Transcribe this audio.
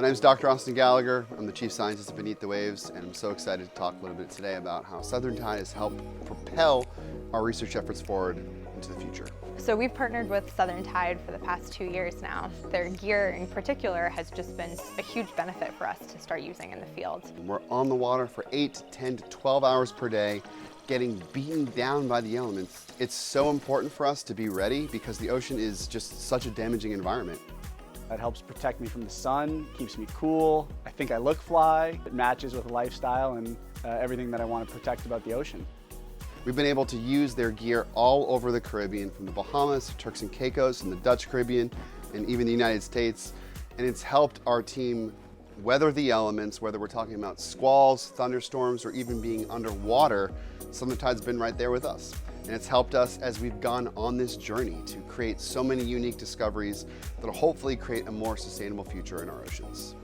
My name is Dr. Austin Gallagher. I'm the Chief Scientist of Beneath the Waves, and I'm so excited to talk a little bit today about how Southern Tide has helped propel our research efforts forward into the future. So we've partnered with Southern Tide for the past 2 years now. Their gear in particular has just been a huge benefit for us to start using in the field. We're on the water for 8 to 10 to 12 hours per day, getting beaten down by the elements. It's so important for us to be ready because the ocean is just such a damaging environment. That helps protect me from the sun, keeps me cool. I think I look fly. It matches with lifestyle and everything that I want to protect about the ocean. We've been able to use their gear all over the Caribbean, from the Bahamas to Turks and Caicos and the Dutch Caribbean and even the United States. And it's helped our team weather the elements, whether we're talking about squalls, thunderstorms, or even being underwater. Southern Tide's been right there with us. And it's helped us as we've gone on this journey to create so many unique discoveries that'll hopefully create a more sustainable future in our oceans.